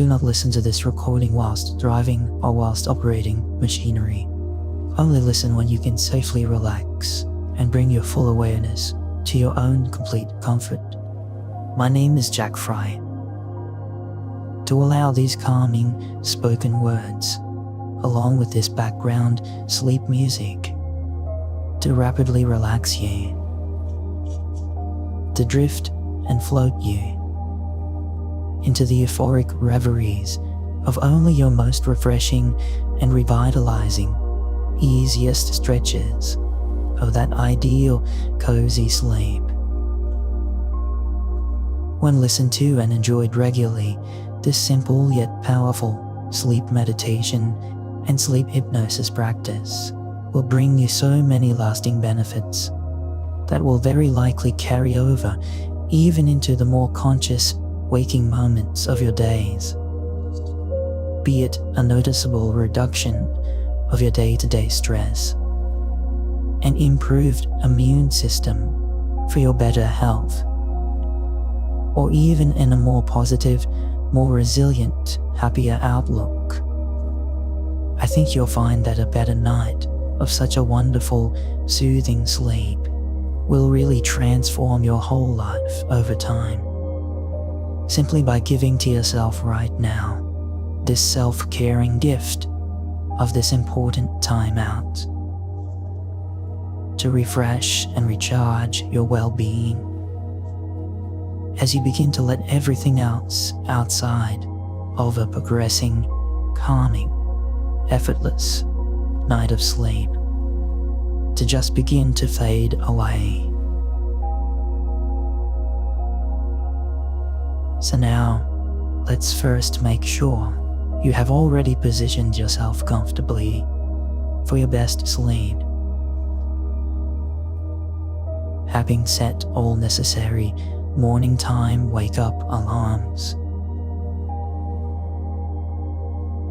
Do not listen to this recording whilst driving or whilst operating machinery. Only listen when you can safely relax and bring your full awareness to your own complete comfort. My name is Jack Fry. To allow these calming spoken words, along with this background sleep music, to rapidly relax you, to drift and float you into the euphoric reveries of only your most refreshing and revitalizing, easiest stretches of that ideal cozy sleep. When listened to and enjoyed regularly, this simple yet powerful sleep meditation and sleep hypnosis practice will bring you so many lasting benefits that will very likely carry over even into the more conscious waking moments of your days. Be it a noticeable reduction of your day-to-day stress, an improved immune system for your better health, or even in a more positive, more resilient, happier outlook. I think you'll find that a better night of such a wonderful, soothing sleep will really transform your whole life over time. Simply by giving to yourself right now this self-caring gift of this important time out to refresh and recharge your well-being as you begin to let everything else outside of a progressing, calming, effortless night of sleep to just begin to fade away. So now, let's first make sure you have already positioned yourself comfortably for your best sleep, having set all necessary morning time wake-up alarms,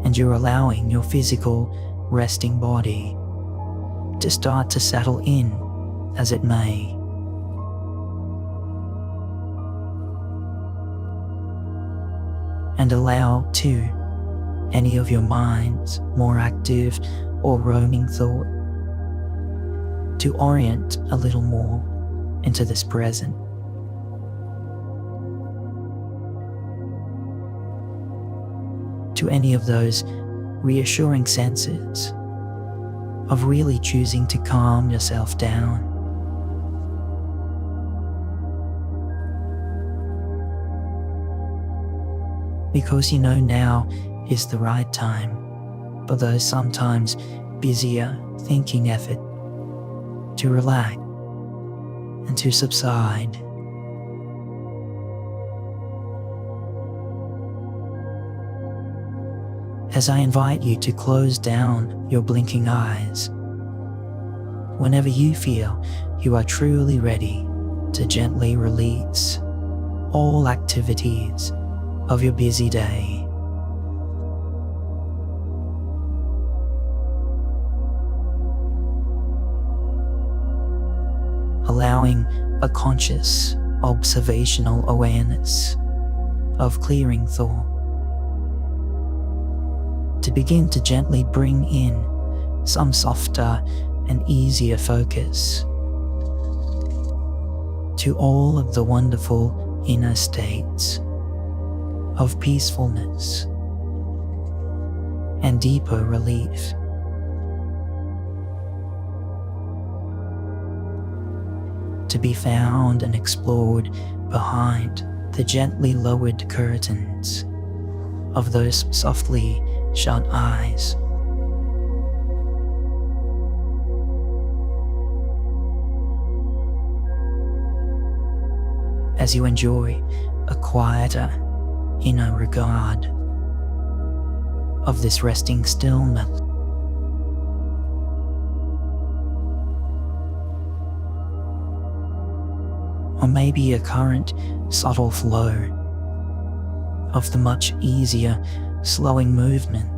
and you're allowing your physical, resting body to start to settle in as it may. And allow, too, any of your mind's more active or roaming thought to orient a little more into this present. To any of those reassuring senses of really choosing to calm yourself down. Because you know now is the right time for those sometimes busier thinking effort to relax and to subside. As I invite you to close down your blinking eyes whenever you feel you are truly ready to gently release all activities of your busy day. Allowing a conscious, observational awareness of clearing thought to begin to gently bring in some softer and easier focus to all of the wonderful inner states of peacefulness and deeper relief. To be found and explored behind the gently lowered curtains of those softly shut eyes. As you enjoy a quieter inner regard of this resting stillness. Or maybe a current, subtle flow of the much easier, slowing movement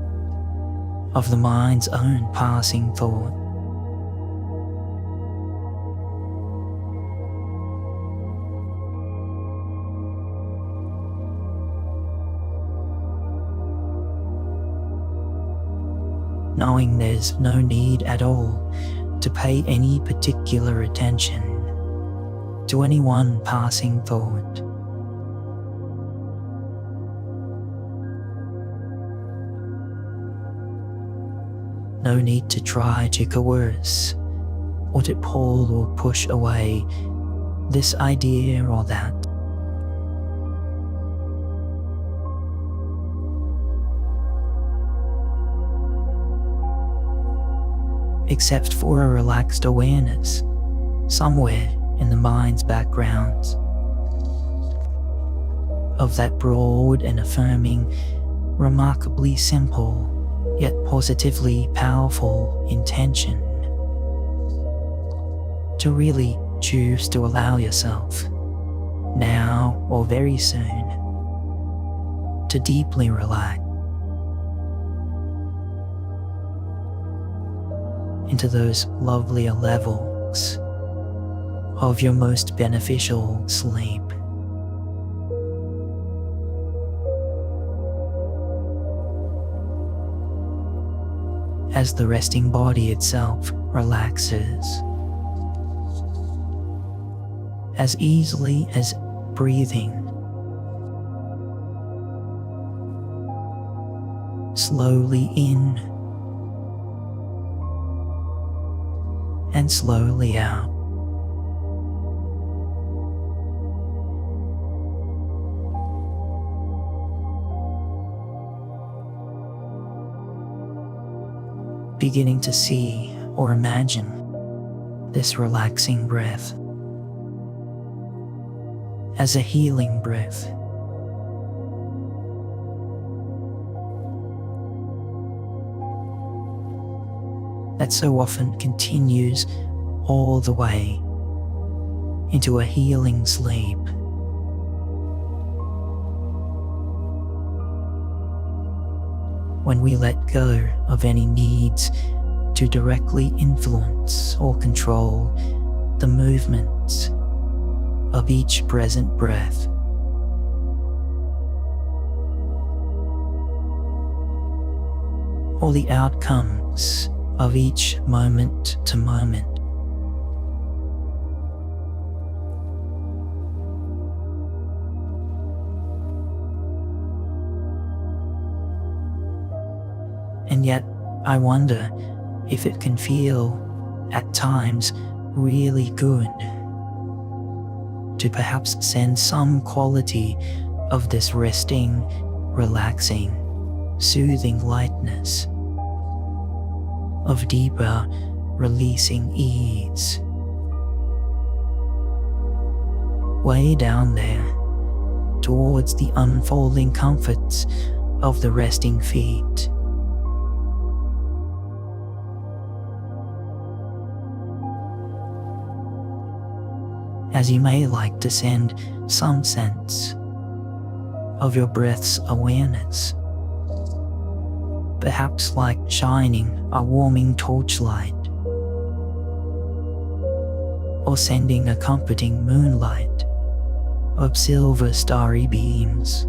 of the mind's own passing thought. knowing there's no need at all to pay any particular attention to any one passing thought. No need to try to coerce or to pull or push away this idea or that. Except for a relaxed awareness somewhere in the mind's background of that broad and affirming, remarkably simple yet positively powerful intention to really choose to allow yourself, now or very soon, to deeply relax into those lovelier levels of your most beneficial sleep. As the resting body itself relaxes, as easily as breathing, slowly in and slowly out. Beginning to see or imagine this relaxing breath as a healing breath. That so often continues all the way into a healing sleep. When we let go of any needs to directly influence or control the movements of each present breath. Or the outcomes of each moment to moment. And yet, I wonder if it can feel, at times, really good to perhaps send some quality of this resting, relaxing, soothing lightness, of deeper, releasing ease, way down there, towards the unfolding comforts of the resting feet. As you may like to send some sense of your breath's awareness, perhaps like shining a warming torchlight, or sending a comforting moonlight of silver starry beams,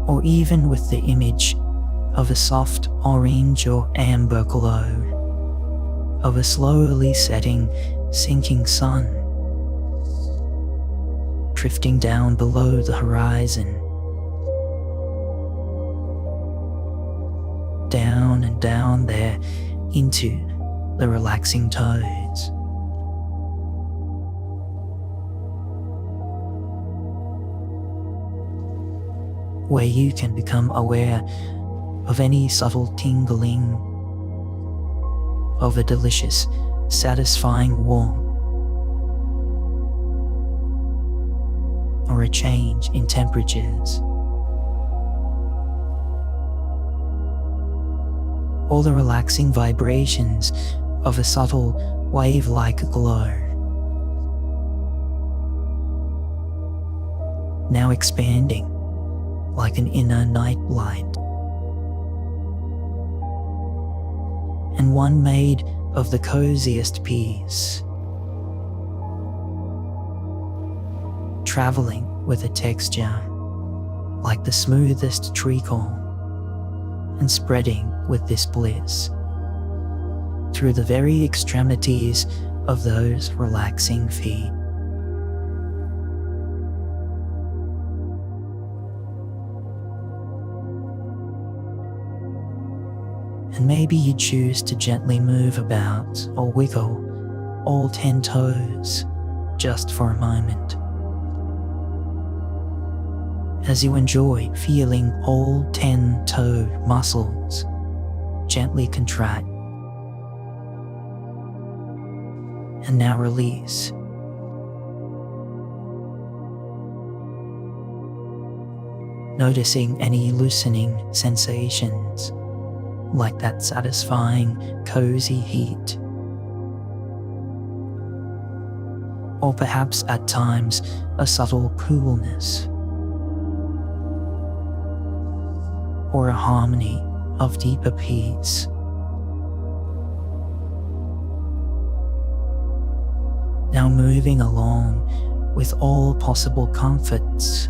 or even with the image of a soft orange or amber glow of a slowly setting, sinking sun, drifting down below the horizon, down and down there into the relaxing toes. Where you can become aware of any subtle tingling of a delicious, satisfying warmth, or a change in temperatures, or the relaxing vibrations of a subtle wave-like glow, now expanding like an inner night light, and one made of the coziest peace, traveling with a texture like the smoothest treacle, and spreading with this bliss through the very extremities of those relaxing feet. And maybe you choose to gently move about or wiggle all 10 toes just for a moment, as you enjoy feeling all 10 toe muscles gently contract and now release. Noticing any loosening sensations, like that satisfying, cozy heat. Or perhaps at times a subtle coolness, or a harmony of deeper peace. Now moving along with all possible comforts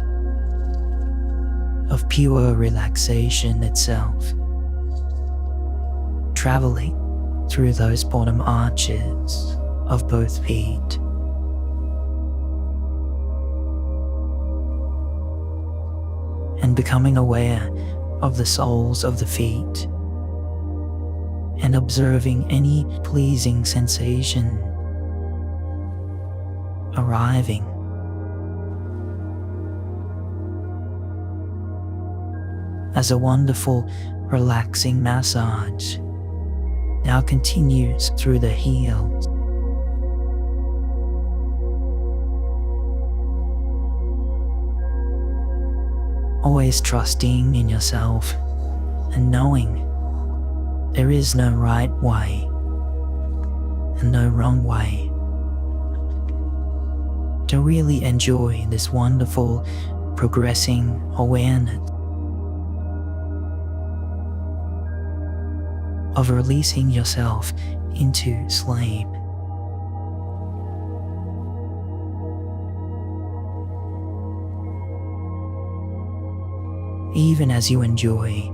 of pure relaxation itself, traveling through those bottom arches of both feet. And becoming aware of the soles of the feet and observing any pleasing sensation arriving. As a wonderful, relaxing massage now continues through the heels, always trusting in yourself and knowing there is no right way and no wrong way. To really enjoy this wonderful, progressing awareness of releasing yourself into sleep. Even as you enjoy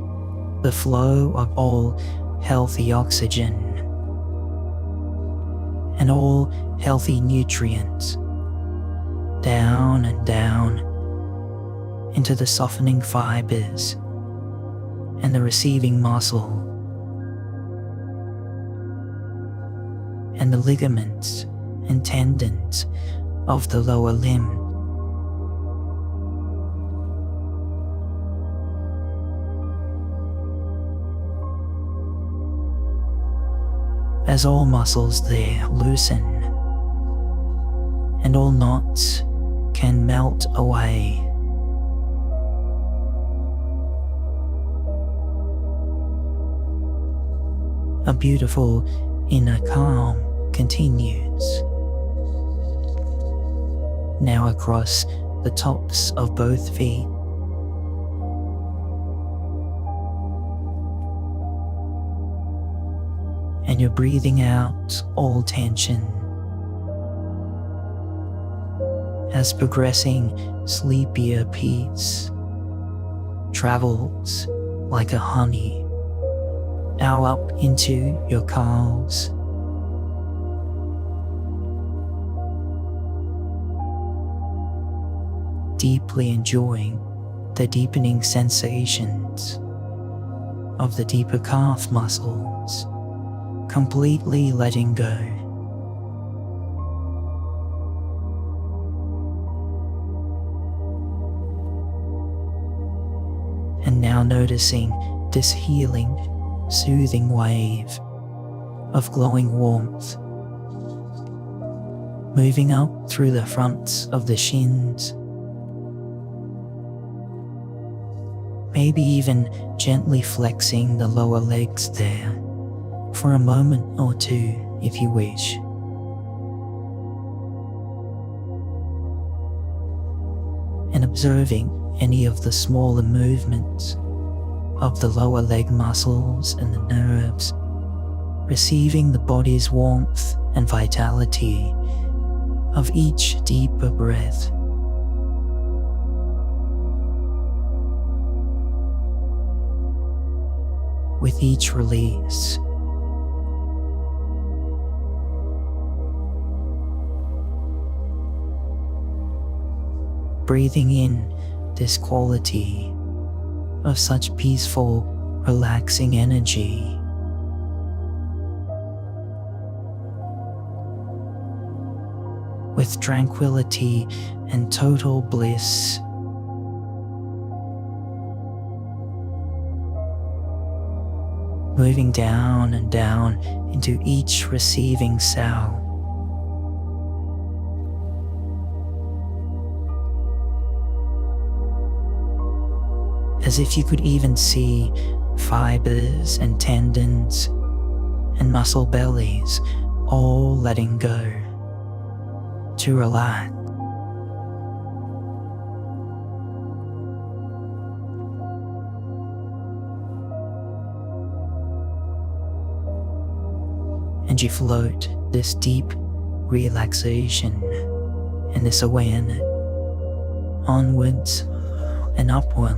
the flow of all healthy oxygen and all healthy nutrients down and down into the softening fibers and the receiving muscle and the ligaments and tendons of the lower limb. As all muscles there loosen and all knots can melt away. A beautiful inner calm continues, now across the tops of both feet. And you're breathing out all tension as progressing sleepier peace travels like a honey now up into your calves, deeply enjoying the deepening sensations of the deeper calf muscles, completely letting go. And now noticing this healing, soothing wave of glowing warmth moving up through the fronts of the shins, maybe even gently flexing the lower legs there for a moment or two if you wish. And observing any of the smaller movements of the lower leg muscles and the nerves, receiving the body's warmth and vitality of each deeper breath. with each release. Breathing in this quality of such peaceful, relaxing energy. With tranquility and total bliss. Moving down and down into each receiving cell. As if you could even see fibers and tendons and muscle bellies all letting go to relax. And you float this deep relaxation and this awareness onwards and upward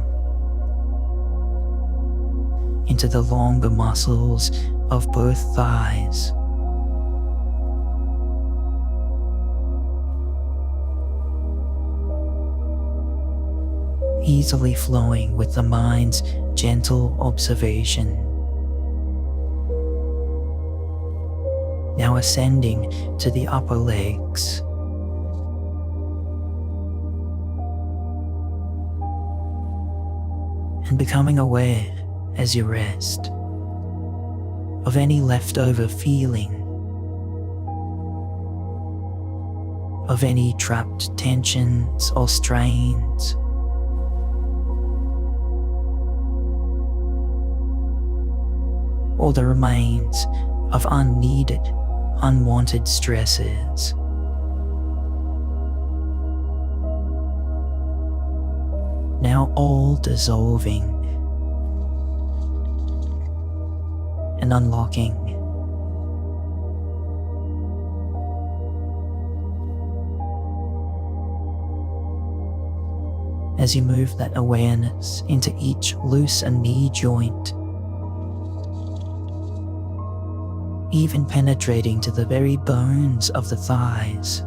into the longer muscles of both thighs. Easily flowing with the mind's gentle observation. Now ascending to the upper legs. And becoming aware as you rest of any leftover feeling, of any trapped tensions or strains, or the remains of unneeded, unwanted stresses. Now all dissolving and unlocking. As you move that awareness into each loose and knee joint, even penetrating to the very bones of the thighs.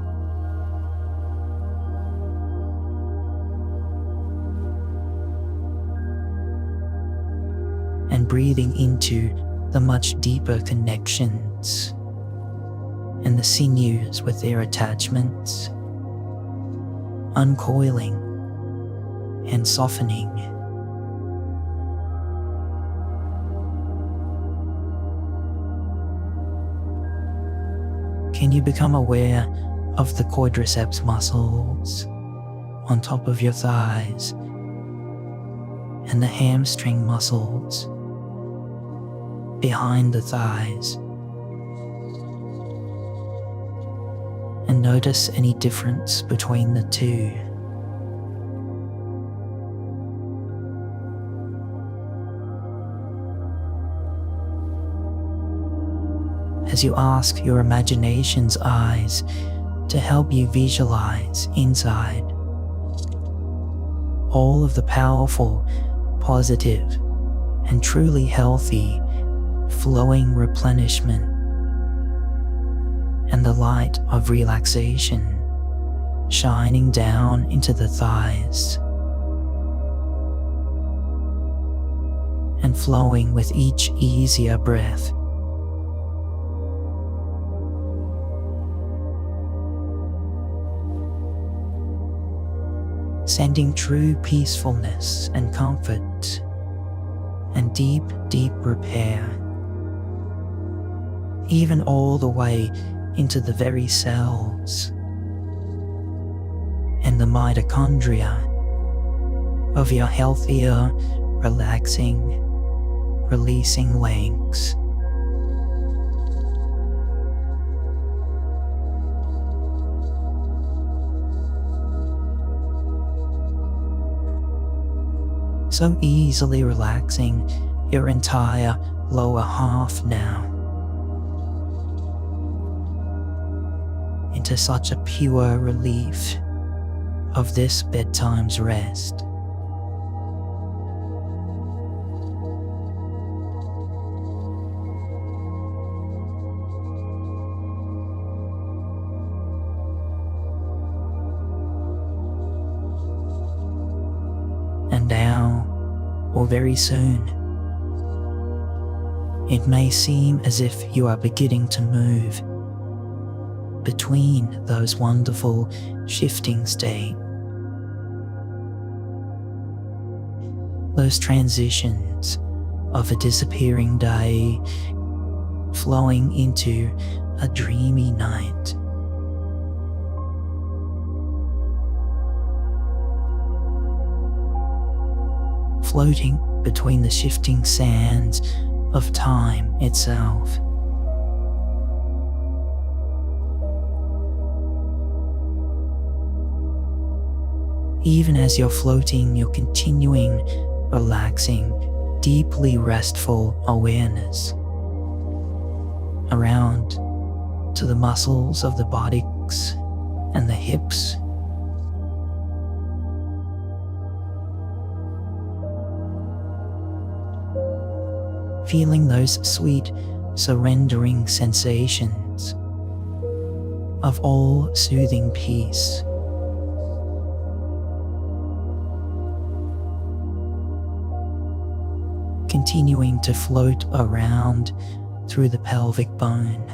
And breathing into the much deeper connections and the sinews with their attachments, uncoiling and softening. Can you become aware of the quadriceps muscles on top of your thighs and the hamstring muscles behind the thighs? And notice any difference between the two. As you ask your imagination's eyes to help you visualize inside all of the powerful, positive, and truly healthy flowing replenishment and the light of relaxation shining down into the thighs and flowing with each easier breath. Sending true peacefulness and comfort and deep, deep repair, even all the way into the very cells and the mitochondria of your healthier, relaxing, releasing legs. So easily relaxing your entire lower half now into such a pure relief of this bedtime's rest. now or very soon. It may seem as if you are beginning to move between those wonderful shifting states, those transitions of a disappearing day flowing into a dreamy night. Floating between the shifting sands of time itself. Even as you're floating, you're continuing relaxing, deeply restful awareness around to the muscles of the buttocks and the hips. Feeling those sweet, surrendering sensations of all soothing peace. Continuing to float around through the pelvic bone.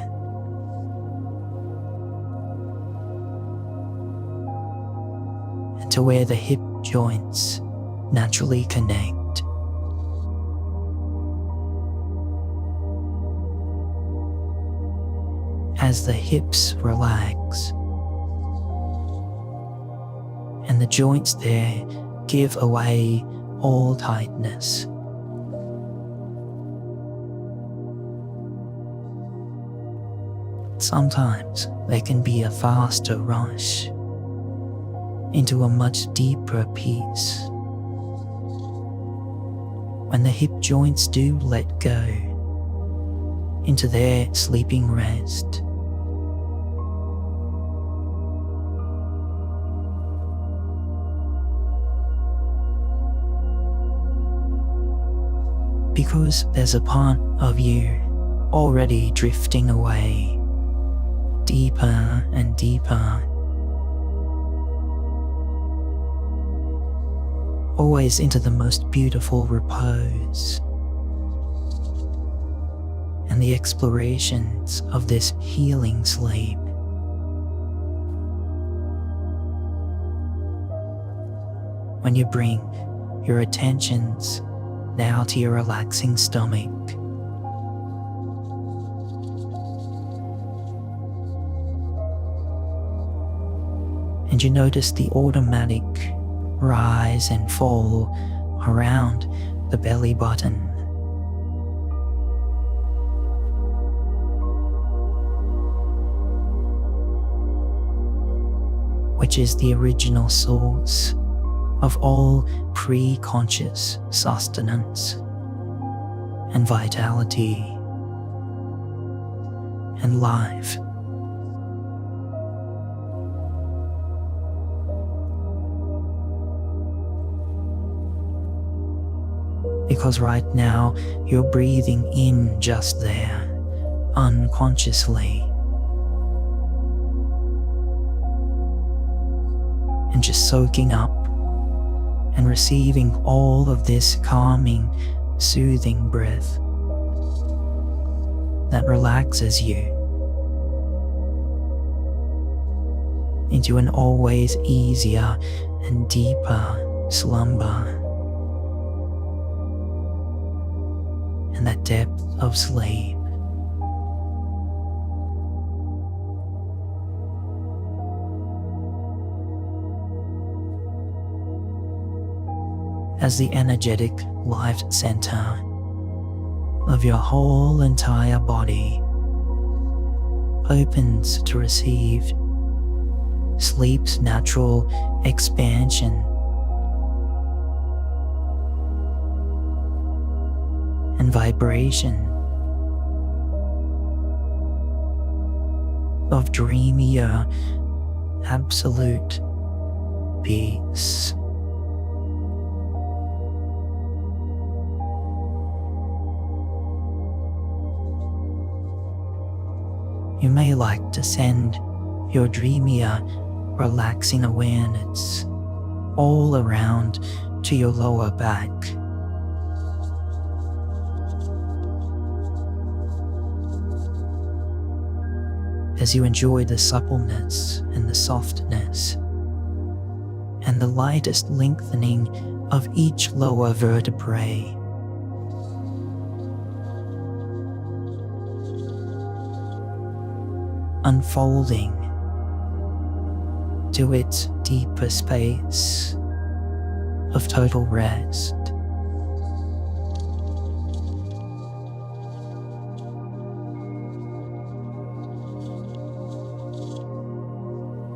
And to where the hip joints naturally connect. As the hips relax and the joints there give away all tightness. Sometimes there can be a faster rush into a much deeper peace when the hip joints do let go into their sleeping rest. Because there's a part of you already drifting away, deeper and deeper, always into the most beautiful repose and the explorations of this healing sleep. When you bring your attentions now to your relaxing stomach, and you notice the automatic rise and fall around the belly button. Which is the original source of all pre-conscious sustenance and vitality and life. Because right now you're breathing in just there, unconsciously. And just soaking up and receiving all of this calming, soothing breath that relaxes you into an always easier and deeper slumber and that depth of sleep. As the energetic life center of your whole entire body opens to receive sleep's natural expansion and vibration of dreamier, absolute peace. You may like to send your dreamier, relaxing awareness all around to your lower back. As you enjoy the suppleness and the softness and the lightest lengthening of each lower vertebrae. Unfolding to its deeper space of total rest.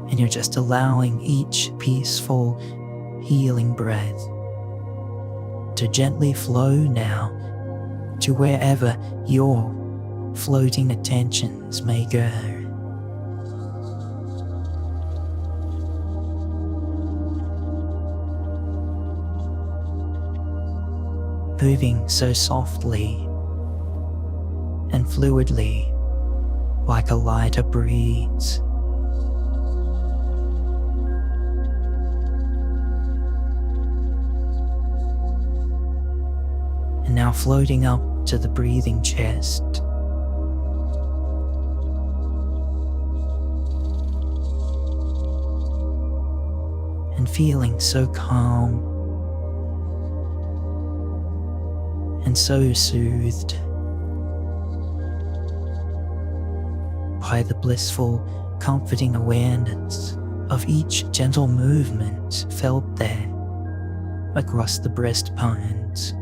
And you're just allowing each peaceful, healing breath to gently flow now to wherever your floating attentions may go. Moving so softly and fluidly like a lighter breeze. And now floating up to the breathing chest. And feeling so calm and so soothed by the blissful, comforting awareness of each gentle movement felt there across the breastbones.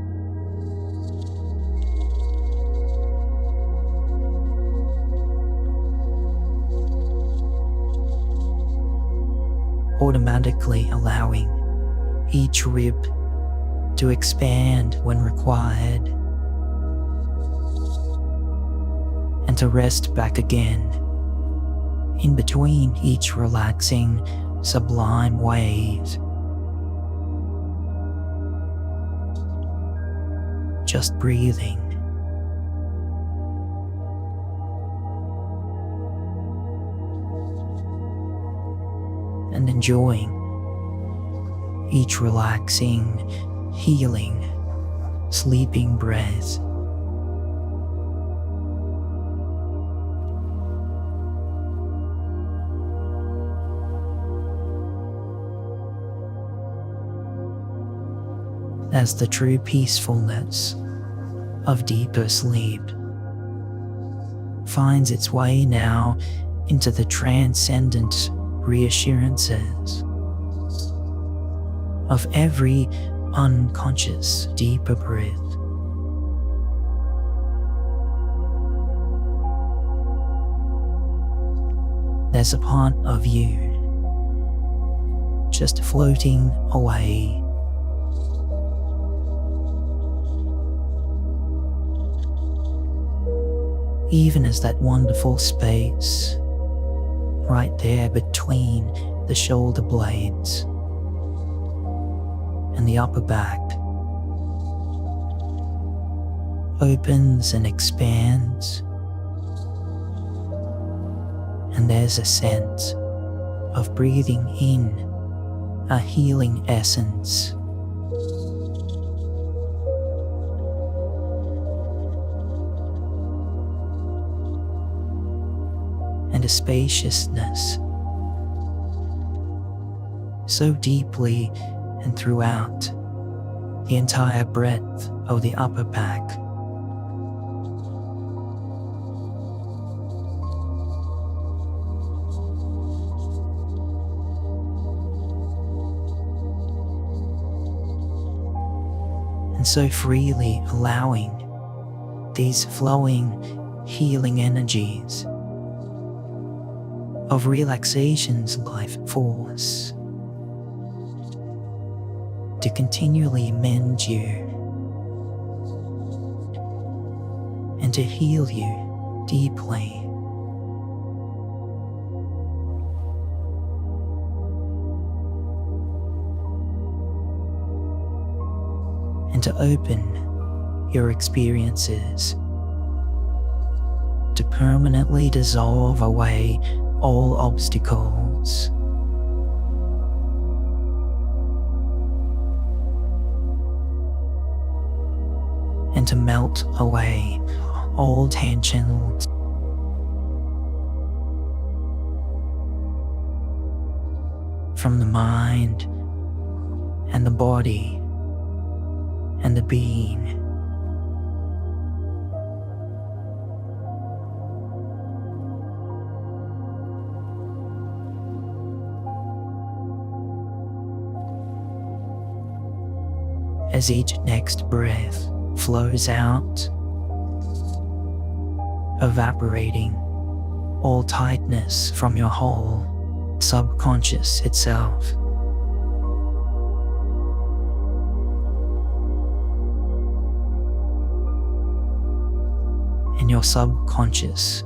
Automatically allowing each rib to expand when required and to rest back again in between each relaxing, sublime wave. Just breathing. And enjoying each relaxing, healing, sleeping breath. As the true peacefulness of deeper sleep finds its way now into the transcendent reassurances of every unconscious deeper breath. There's a part of you just floating away, even as that wonderful space right there between the shoulder blades and the upper back opens and expands, and there's a sense of breathing in a healing essence, and a spaciousness so deeply and throughout the entire breadth of the upper back. And so freely allowing these flowing, healing energies of relaxation's life force to continually mend you and to heal you deeply. And to open your experiences to permanently dissolve away all obstacles and to melt away all tensions. From the mind and the body and the being. As each next breath flows out, evaporating all tightness from your whole subconscious itself. And your subconscious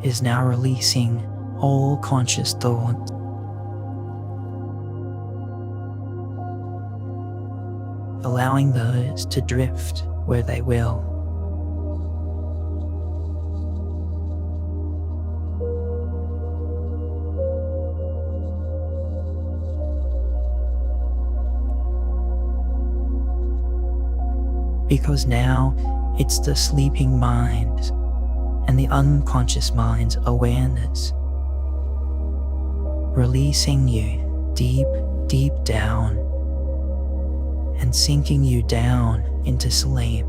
is now releasing all conscious thoughts. Allowing those to drift where they will. Because now it's the sleeping mind and the unconscious mind's awareness releasing you deep, deep down and sinking you down into sleep.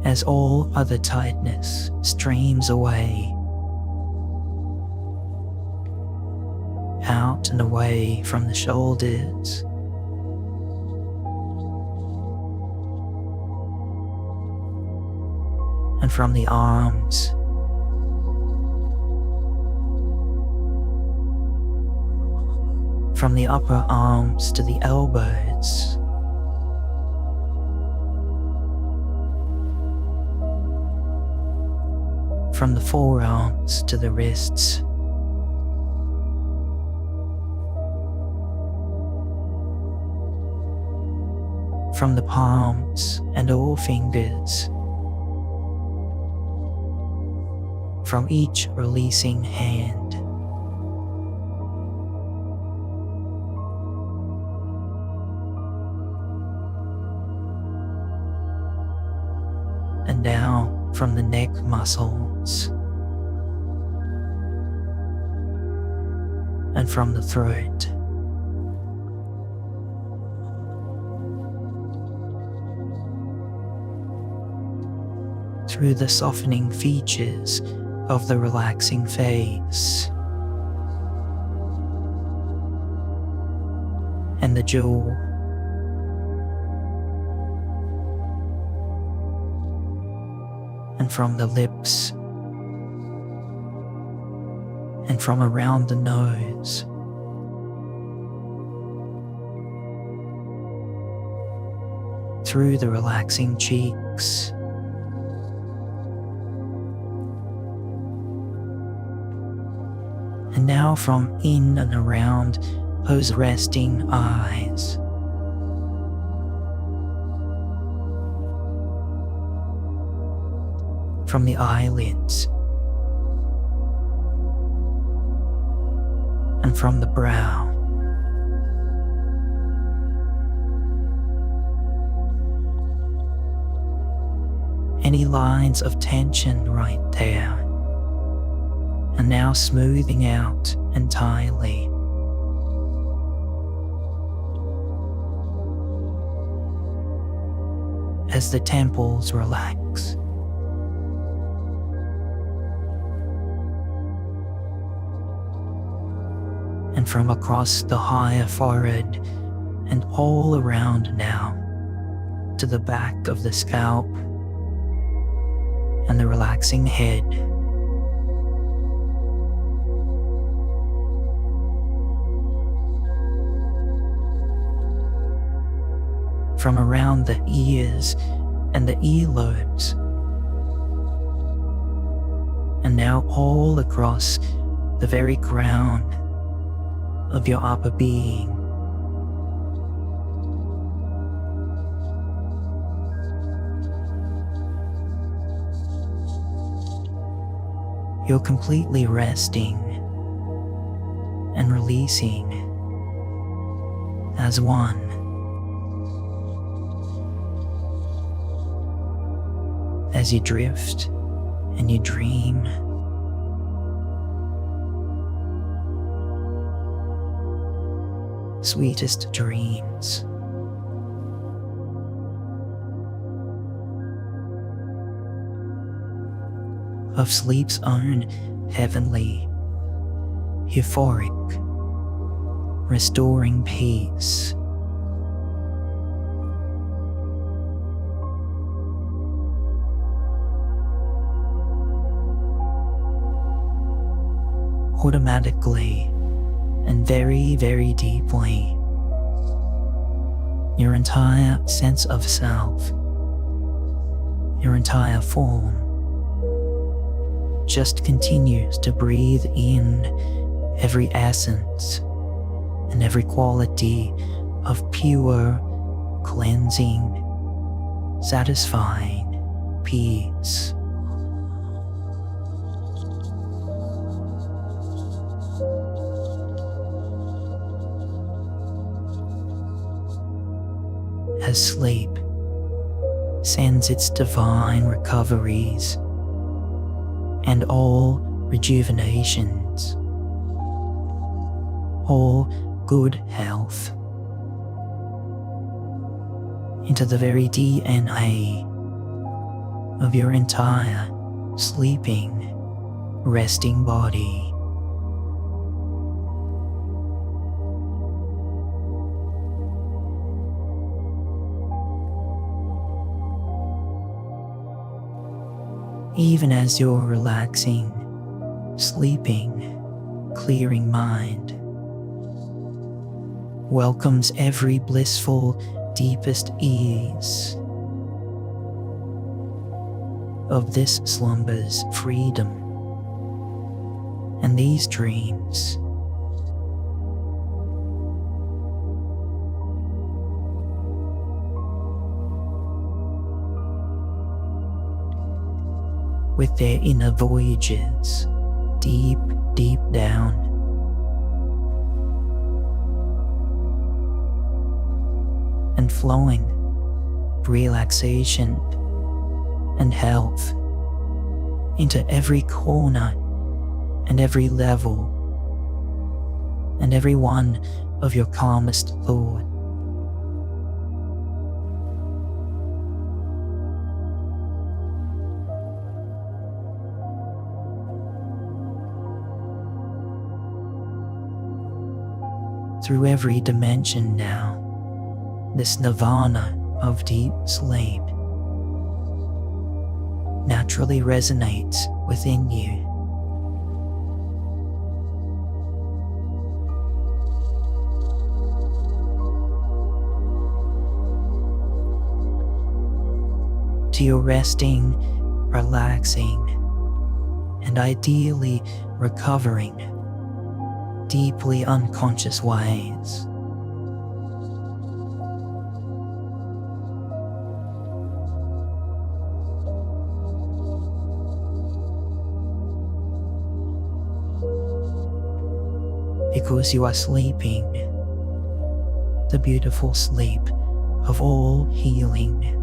As all other tightness streams away, out and away from the shoulders, and from the arms, from the upper arms to the elbows, from the forearms to the wrists, from the palms and all fingers, from each releasing hand, and now from the neck muscles, and from the throat, through the softening features of the relaxing face, and the jaw, and from the lips, and from around the nose, through the relaxing cheeks, and now from in and around those resting eyes, from the eyelids, and from the brow, any lines of tension right there, and now smoothing out entirely. As the temples relax, and from across the higher forehead and all around now to the back of the scalp and the relaxing head, from around the ears and the earlobes, and now all across the very crown of your upper being. You're completely resting and releasing as one. As you drift and you dream, sweetest dreams. Of sleep's own heavenly, euphoric, restoring peace. Automatically and very, very deeply, your entire sense of self, your entire form, just continues to breathe in every essence and every quality of pure, cleansing, satisfying peace. As sleep sends its divine recoveries and all rejuvenations, all good health into the very DNA of your entire sleeping, resting body. Even as you're relaxing, sleeping, clearing mind welcomes every blissful, deepest ease of this slumber's freedom and these dreams. With their inner voyages, deep, deep down, and flowing relaxation and health into every corner and every level and every one of your calmest thoughts. Through every dimension now, this nirvana of deep sleep naturally resonates within you. To your resting, relaxing, and ideally recovering deeply unconscious ways. Because you are sleeping the beautiful sleep of all healing.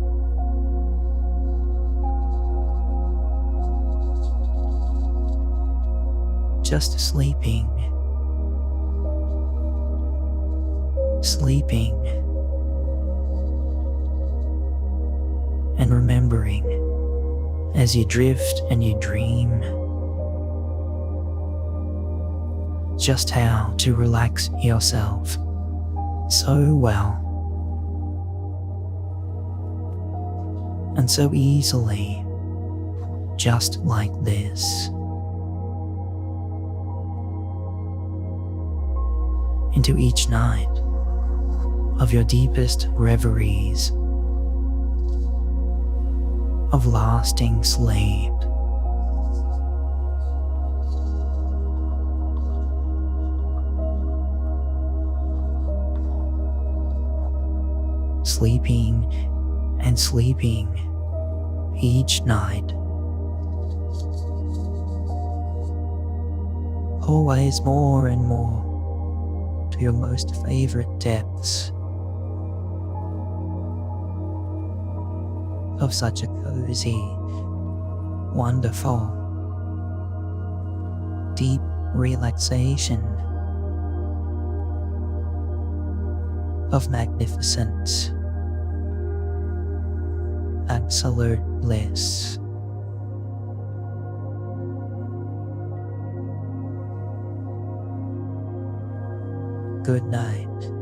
Just sleeping. Sleeping and remembering as you drift and you dream just how to relax yourself so well and so easily, just like this. Into each night of your deepest reveries of lasting sleep. Sleeping and sleeping each night. Always more and more to your most favorite depths of such a cozy, wonderful, deep relaxation of magnificent, absolute bliss. Good night.